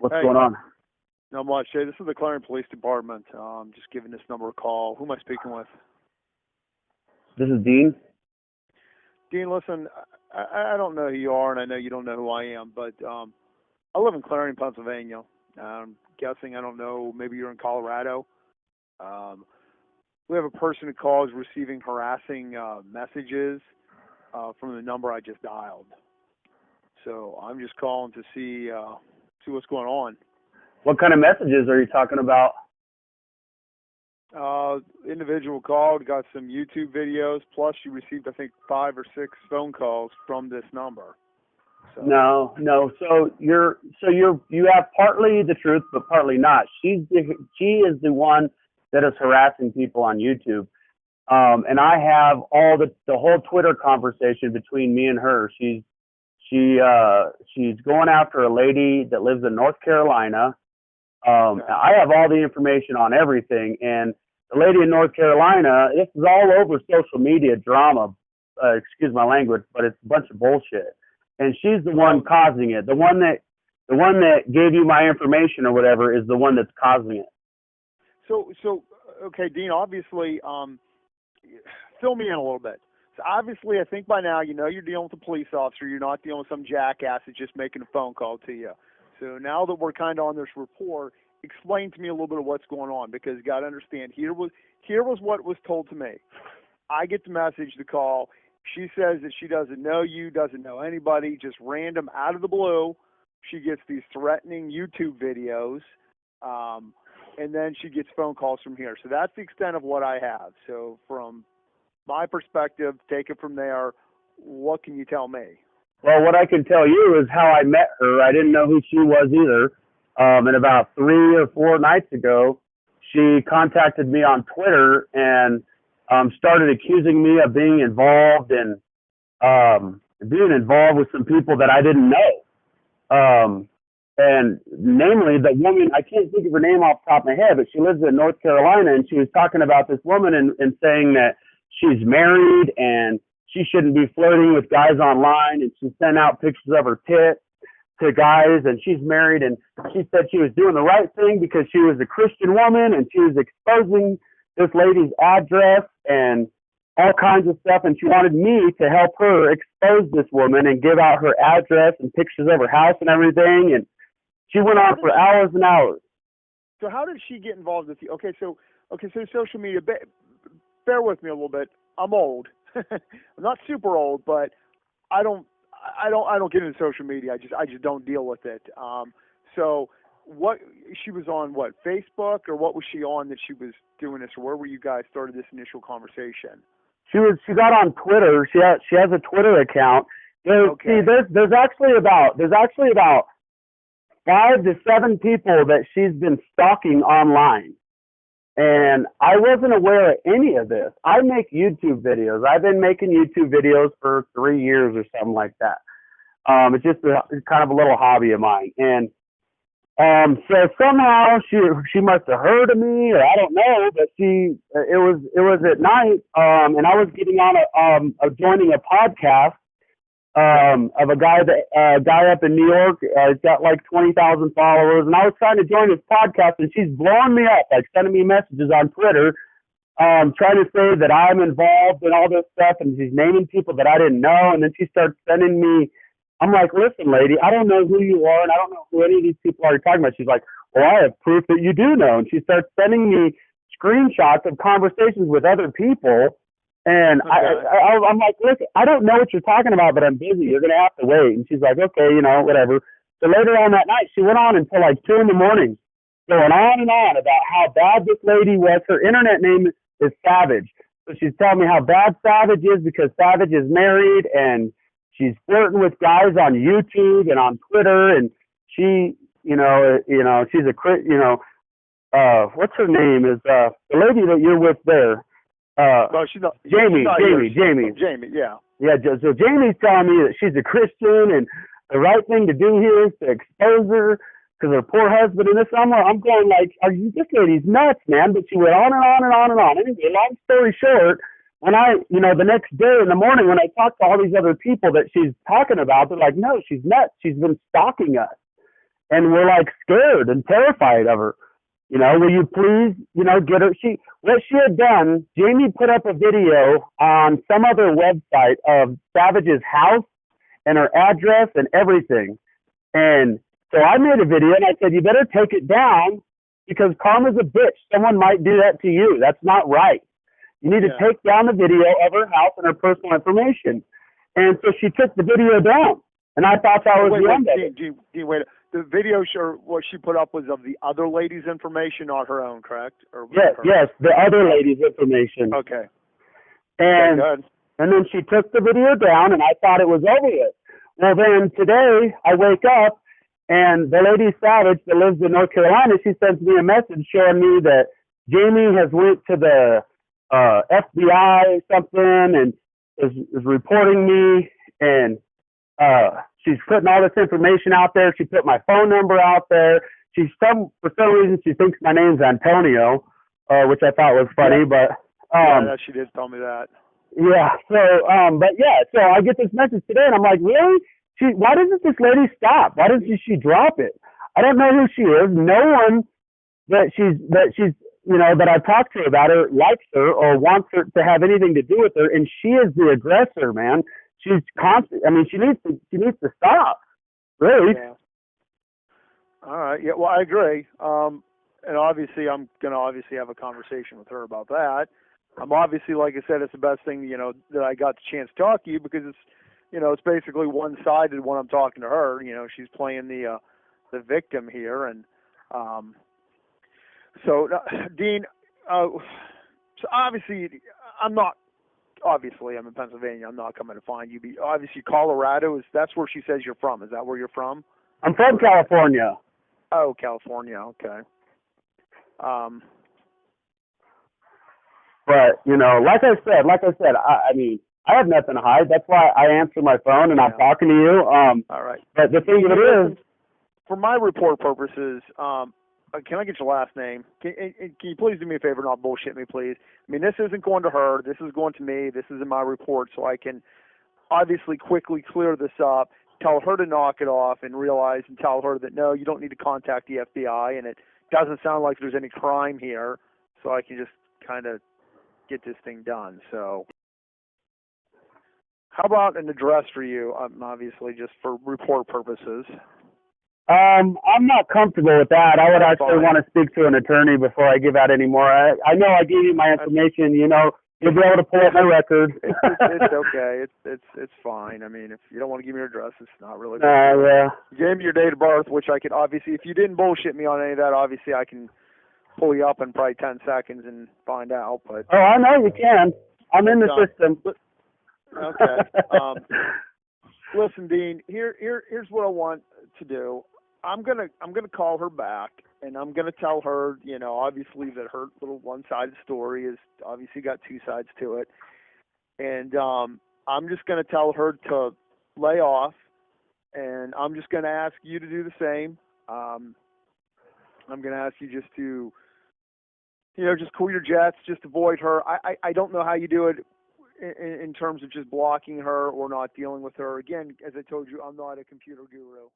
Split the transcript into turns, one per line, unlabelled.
What's
Hey,
going on?
not much. Hey, this is the Clarendon Police Department. Just giving this number a call. Who am I speaking with?
This is Dean.
Dean, listen, I don't know who you are, and I know you don't know who I am, but I live in Clarendon, Pennsylvania. I'm guessing, I don't know, maybe you're in Colorado. We have a person who calls receiving harassing messages from the number I just dialed. So I'm just calling to see what's going on.
What kind of messages are you talking about?
Individual called, got some YouTube videos, plus you received, I think, 5 or 6 phone calls from this number. So.
No. So you have partly the truth, but partly not. She is the one that is harassing people on YouTube. And I have all the whole Twitter conversation between me and her. She's going after a lady that lives in North Carolina. I have all the information on everything, and the lady in North Carolina, this is all over social media drama, excuse my language, but it's a bunch of bullshit. And she's the one causing it. The one that gave you my information or whatever is the one that's causing it.
So okay, Dean, obviously, fill me in a little bit. So obviously, I think by now you know you're dealing with a police officer. You're not dealing with some jackass that's just making a phone call to you. So now that we're kind of on this rapport, explain to me a little bit of what's going on, because you got to understand, here was what was told to me. I get the message, the call. She says that she doesn't know you, doesn't know anybody, just random out of the blue. She gets these threatening YouTube videos, and then she gets phone calls from here. So that's the extent of what I have. So from my perspective, take it from there. What can you tell me?
Well, what I can tell you is how I met her. I didn't know who she was either. And about 3 or 4 nights ago, she contacted me on Twitter and started accusing me of being involved with some people that I didn't know. And namely, the woman, I can't think of her name off the top of my head, but she lives in North Carolina, and she was talking about this woman and saying that she's married and she shouldn't be flirting with guys online, and she sent out pictures of her tit to guys, and she's married, and she said she was doing the right thing because she was a Christian woman, and she was exposing this lady's address and all kinds of stuff, and she wanted me to help her expose this woman and give out her address and pictures of her house and everything, and she went on for hours and hours.
So how did she get involved with you? Okay, so social media, bear with me a little bit. I'm old. I'm not super old, but I don't get into social media. I just don't deal with it. So what she was on, what, Facebook, or what was she on that she was doing this, or where were you guys started this initial conversation?
She got on Twitter. She has a Twitter account.
Okay.
See, there's actually about 5 to 7 people that she's been stalking online. And I wasn't aware of any of this. I make YouTube videos. I've been making YouTube videos for 3 years or something like that. It's just kind of a little hobby of mine. And so somehow she must have heard of me, or I don't know, but it was at night, and I was getting on joining a podcast of a guy up in New York. He's got like 20,000 followers, and I was trying to join his podcast, and she's blowing me up, like sending me messages on Twitter, trying to say that I'm involved in all this stuff, and she's naming people that I didn't know, and then she starts sending me. I'm like, listen, lady, I don't know who you are, and I don't know who any of these people are you're talking about. She's like, well, I have proof that you do know, and she starts sending me screenshots of conversations with other people. And okay. I'm like, listen, I don't know what you're talking about, but I'm busy. You're going to have to wait. And she's like, okay, whatever. So later on that night, she went on until like 2 in the morning, going on and on about how bad this lady was. Her internet name is Savage. So she's telling me how bad Savage is because Savage is married, and she's flirting with guys on YouTube and on Twitter. And she, she's what's her name is the lady that you're with there.
Well, Jamie, yeah.
Yeah, so Jamie's telling me that she's a Christian, and the right thing to do here is to expose her because her poor husband and this. I'm going like, this lady's nuts, man. But she went on and on and on and on. Anyway, long story short, when the next day in the morning when I talked to all these other people that she's talking about, they're like, no, she's nuts. She's been stalking us. and we're like scared and terrified of her. You know, will you please, you know, get her? What she had done, Jamie put up a video on some other website of Savage's house and her address and everything. And so I made a video and I said, you better take it down because karma's a bitch. Someone might do that to you. That's not right. You need to take down the video of her house and her personal information. And so she took the video down. And I thought that was the end of it.
Wait. The video, what she put up was of the other lady's information, not her own, correct? Or
yes, the other lady's information.
Okay.
And then she took the video down, and I thought it was over with. Well, then today I wake up, and the lady Savage that lives in North Carolina, she sends me a message showing me that Jamie has went to the FBI or something and is reporting me, and she's putting all this information out there. She put my phone number out there. For some reason she thinks my name's Antonio, which I thought was funny, but
she did tell me that.
Yeah. So so I get this message today and I'm like, really? Why doesn't this lady stop? Why doesn't she drop it? I don't know who she is. No one that she's you know, that I've talked to her about her likes her or wants her to have anything to do with her, and she is the aggressor, man. She's constant. I mean, she needs to stop. Really.
Yeah. All right. Yeah. Well, I agree. And obviously, I'm gonna have a conversation with her about that. I'm obviously, like I said, it's the best thing, you know, that I got the chance to talk to you because it's, you know, it's basically one-sided when I'm talking to her. You know, she's playing the victim here, and so Dean. So obviously, I'm in Pennsylvania. I'm not coming to find you. But obviously, Colorado that's where she says you're from. Is that where you're from?
I'm from California.
Oh, California. Okay.
But you know, like I said, I mean, I have nothing to hide. That's why I answer my phone and I'm talking to you.
All right.
But the thing of it is,
for my report purposes, can I get your last name? Can you please do me a favor, not bullshit me, please? I mean, this isn't going to her. This is going to me. This is in my report, so I can obviously quickly clear this up, tell her to knock it off, and tell her that, no, you don't need to contact the FBI, and it doesn't sound like there's any crime here, so I can just kind of get this thing done. So how about an address for you, obviously, just for report purposes?
I'm not comfortable with that. I would actually want to speak to an attorney before I give out any more. I know I gave you my information. You know, you'll be able to pull up my record.
It's okay. It's fine. I mean, if you don't want to give me your address, it's not really.
Yeah.
You gave me your date of birth, which I could obviously, if you didn't bullshit me on any of that, obviously I can pull you up in probably 10 seconds and find out. But
I know you can. I'm in the system.
Okay. Listen, Dean. Here's what I want to do. I'm gonna call her back, and I'm gonna tell her, you know, obviously that her little one-sided story is obviously got two sides to it, and I'm just gonna tell her to lay off, and I'm just gonna ask you to do the same. I'm gonna ask you just to, you know, just cool your jets, just avoid her. I don't know how you do it in terms of just blocking her or not dealing with her. Again, as I told you, I'm not a computer guru.